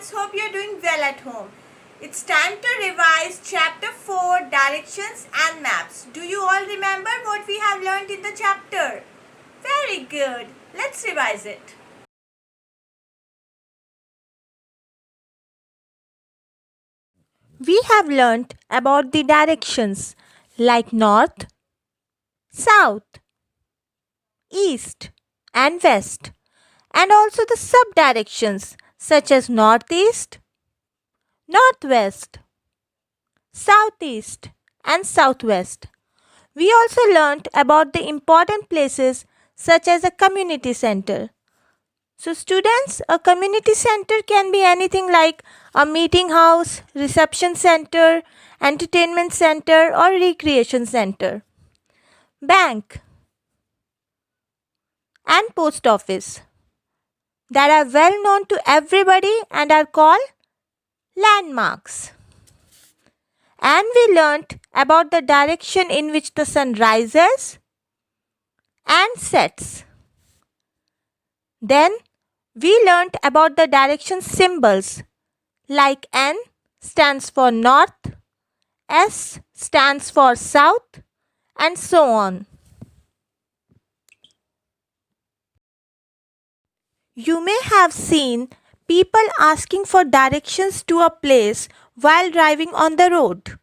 students, hope you are doing well at home. It's time to revise chapter 4, directions and maps. Do you all remember what we have learned in the chapter? Very good. Let's revise it. We have learnt about the directions like north, south, east and west, and also the sub-directions such as northeast, northwest, southeast and southwest. We also learnt about the important places such as a community center. So students, a community center can be anything like a meeting house, reception center, entertainment center or recreation center. Bank and post office that are well known to everybody and are called landmarks. And we learnt about the direction in which the sun rises and sets. Then we learnt about the direction symbols like N stands for north, S stands for south and so on. You may have seen people asking for directions to a place while driving on the road.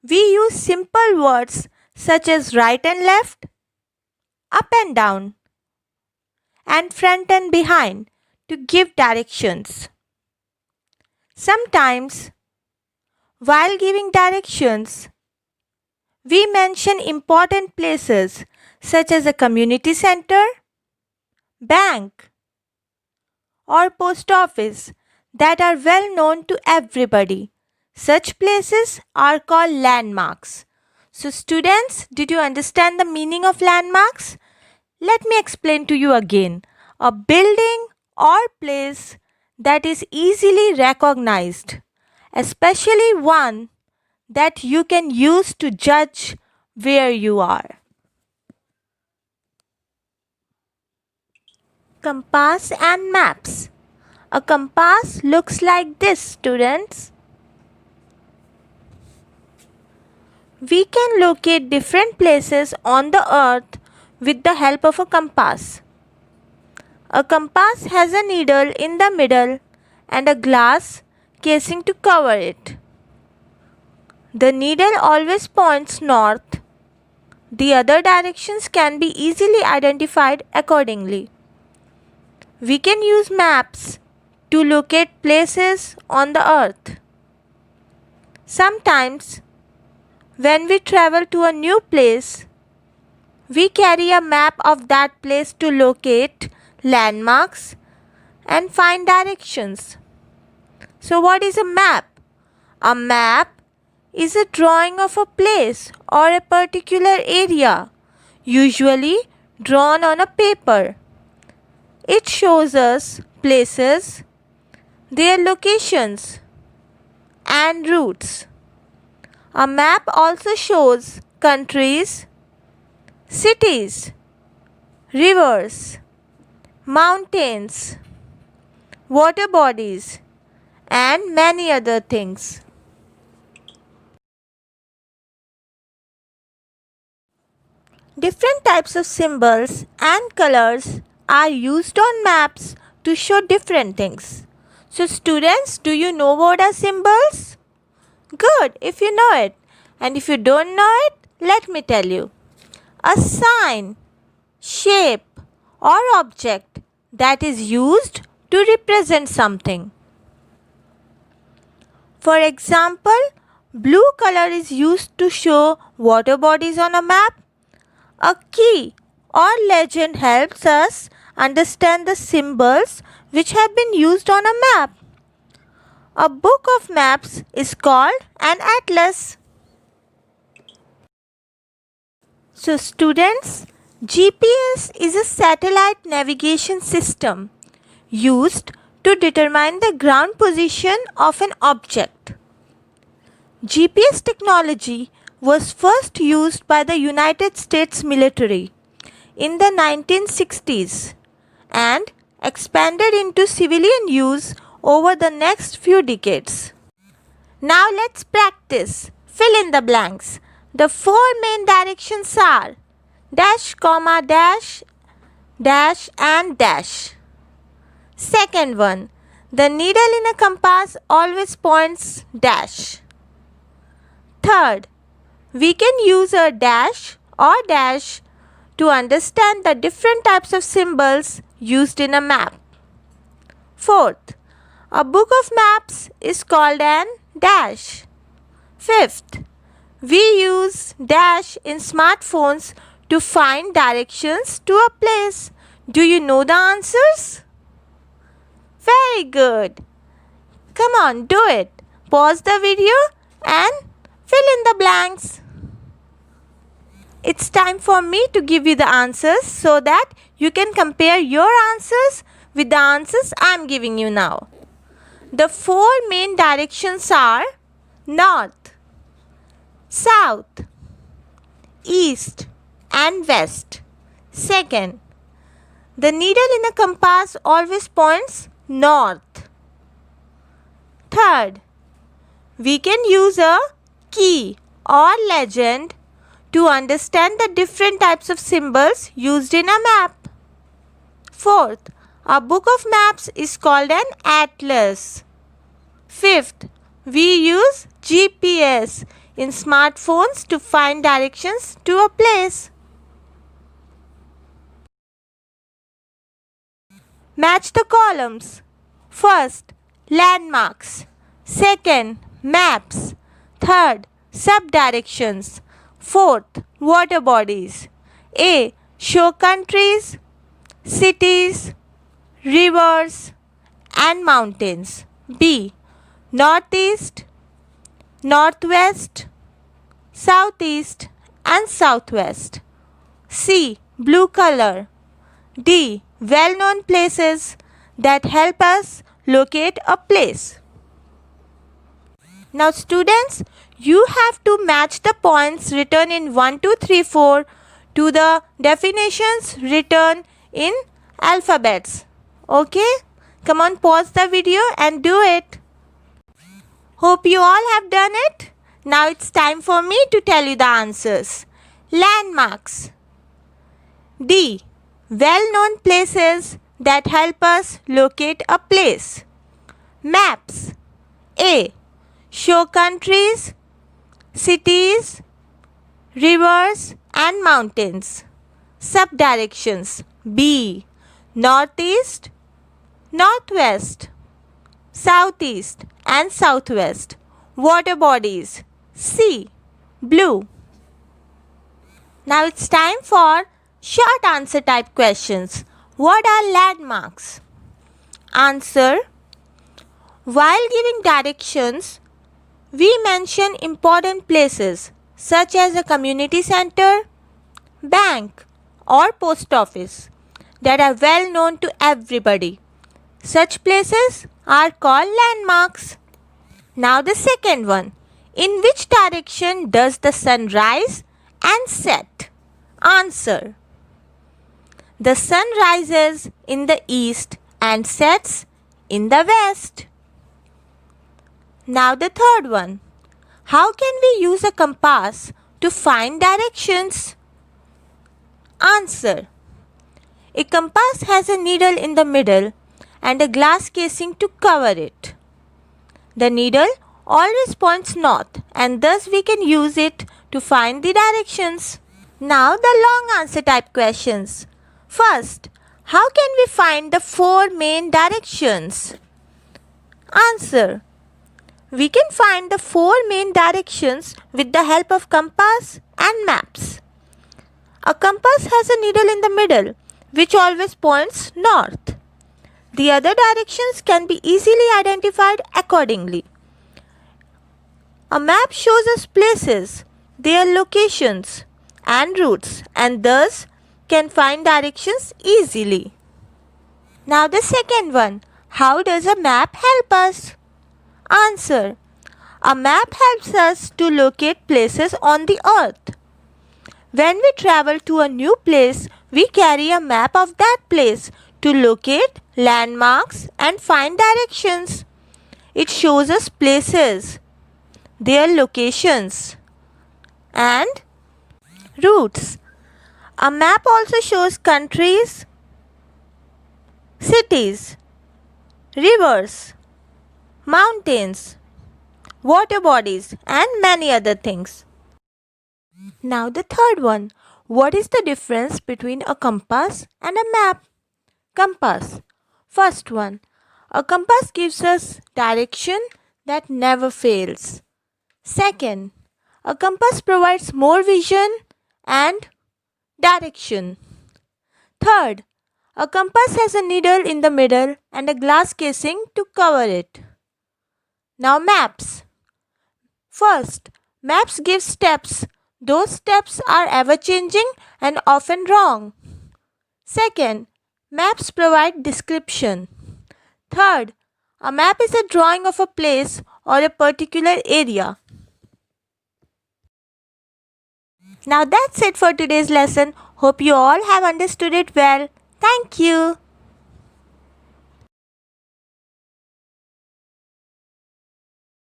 We use simple words such as right and left, up and down, and front and behind to give directions. Sometimes, while giving directions, we mention important places such as a community center, bank, or post office that are well known to everybody. Such places are called landmarks. So students, did you understand the meaning of landmarks? Let me explain to you again. A building or place that is easily recognized, especially one that you can use to judge where you are. Compass and maps. A compass looks like this, students. We can locate different places on the earth with the help of a compass. A compass has a needle in the middle and a glass casing to cover it. The needle always points north. The other directions can be easily identified accordingly. We can use maps to locate places on the earth. Sometimes, when we travel to a new place, we carry a map of that place to locate landmarks and find directions. So what is a map? A map is a drawing of a place or a particular area, usually drawn on a paper. It shows us places, their locations, and routes. A map also shows countries, cities, rivers, mountains, water bodies, and many other things. Different types of symbols and colors are used on maps to show different things. So students, do you know what are symbols? Good, if you know it. And if you don't know it, let me tell you. A sign, shape or object that is used to represent something. For example, blue color is used to show water bodies on a map. A key or legend helps us understand the symbols which have been used on a map. A book of maps is called an atlas. So students, GPS is a satellite navigation system used to determine the ground position of an object. GPS technology was first used by the United States military in the 1960s and expanded into civilian use over the next few decades. Now let's practice. Fill in the blanks. The four main directions are dash, comma, dash, dash and dash. Second one, the needle in a compass always points dash. Third, we can use a dash or dash to understand the different types of symbols used in a map. Fourth, a book of maps is called an dash. Fifth, we use dash in smartphones to find directions to a place. Do you know the answers? Very good. Come on, do it. Pause the video and fill in the blanks. It's time for me to give you the answers so that you can compare your answers with the answers I'm giving you now. The four main directions are north, south, east and west. Second, the needle in a compass always points north. Third, we can use a key or legend to understand the different types of symbols used in a map. Fourth, a book of maps is called an atlas. Fifth, we use GPS in smartphones to find directions to a place. Match the columns. First, landmarks. Second, maps. Third, subdirections. Fourth, water bodies. A. Show countries, cities, rivers and mountains. B. Northeast, northwest, southeast and southwest. C. Blue color. D. Well-known places that help us locate a place. Now students, you have to match the points written in 1, 2, 3, 4 to the definitions written in alphabets. Okay? Come on, pause the video and do it. Hope you all have done it. Now it's time for me to tell you the answers. Landmarks. D. Well-known places that help us locate a place. Maps. A. Show countries, cities, rivers and mountains. Subdirections. B. Northeast, northwest, southeast and southwest. Water bodies. C. Blue. Now it's time for short answer type questions. What are landmarks? Answer. While giving directions, we mention important places such as a community center, bank or post office that are well known to everybody. Such places are called landmarks. Now the second one. In which direction does the sun rise and set? Answer. The sun rises in the east and sets in the west. Now the third one. How can we use a compass to find directions? Answer. A compass has a needle in the middle and a glass casing to cover it. The needle always points north and thus we can use it to find the directions. Now the long answer type questions. First, how can we find the four main directions? Answer. We can find the four main directions with the help of compass and maps. A compass has a needle in the middle which always points north. The other directions can be easily identified accordingly. A map shows us places, their locations and routes and thus can find directions easily. Now the second one. How does a map help us? Answer. A map helps us to locate places on the earth. When we travel to a new place, we carry a map of that place to locate landmarks and find directions. It shows us places, their locations, and routes. A map also shows countries, cities, rivers, mountains, water bodies, and many other things. Now, the third one. What is the difference between a compass and a map? Compass. First one. A compass gives us direction that never fails. Second, a compass provides more vision and direction. Third, a compass has a needle in the middle and a glass casing to cover it. Now, maps. First, maps give steps. Those steps are ever changing and often wrong. Second, maps provide description. Third, a map is a drawing of a place or a particular area. Now that's it for today's lesson. Hope you all have understood it well. Thank you.